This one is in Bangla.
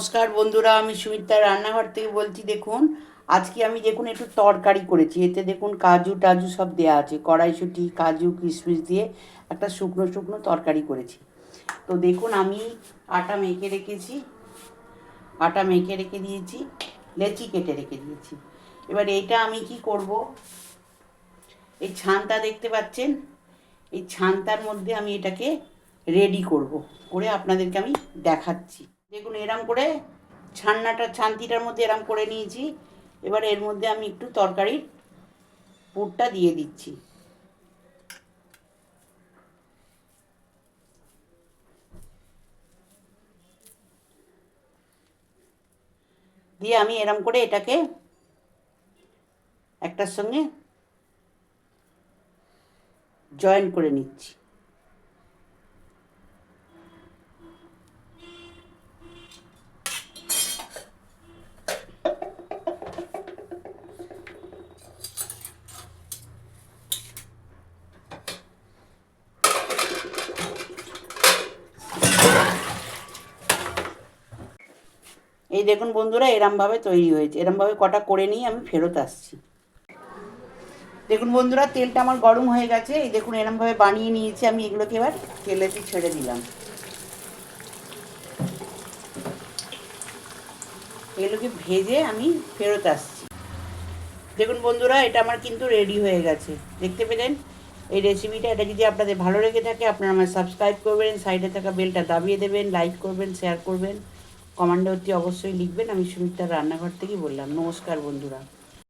নমস্কার বন্ধুরা, আমি সুমিত্রার রান্নাঘর থেকে বলছি। দেখুন, আজকে আমি একটু তরকারি করেছি। এতে দেখুন কাজু টাজু সব দেওয়া আছে, কড়াইশুঁটি কাজু কিশমিশ দিয়ে একটা শুকনো শুকনো তরকারি করেছি। তো দেখুন, আমি আটা মেখে রেখেছি, আটা মেখে রেখে দিয়েছি, লেচি কেটে রেখে দিয়েছি। এবার এইটা আমি কি করব, এই ছানটা দেখতে পাচ্ছেন, এই ছানটার মধ্যে আমি এটাকে রেডি করব, করে আপনাদেরকে আমি দেখাচ্ছি। দেখুন, এরম করে ছানটিটার মধ্যে এরম করে নিয়েছি। এবার এর মধ্যে আমি একটু তরকারির পুরটা দিয়ে দিচ্ছি। দিয়ে আমি এরম করে এটাকে একটার সঙ্গে জয়েন করে নিচ্ছি। এই দেখুন বন্ধুরা, এরমভাবে তৈরি হয়েছে। এরমভাবে কটা করে নিয়ে আমি ফেরত আসছি। দেখুন বন্ধুরা, তেলটা আমার গরম হয়ে গেছে। এই দেখুন, এরমভাবে বানিয়ে নিয়েছি আমি। এগুলোকে এবার তেলেতে ছেড়ে দিলাম। এগুলোকে ভেজে আমি ফেরত আসছি। দেখুন বন্ধুরা, এটা আমার কিন্তু রেডি হয়ে গেছে, দেখতে পেলেন এই রেসিপিটা। এটা যদি আপনাদের ভালো লেগে থাকে, আপনারা আমার সাবস্ক্রাইব করবেন, সাইডে থাকা বেলটা দাবিয়ে দেবেন, লাইক করবেন, শেয়ার করবেন, কমেন্টে অবশ্যই লিখবেন। আমি সুমিত্রার রান্নাঘর থেকেই বললাম। নমস্কার বন্ধুরা।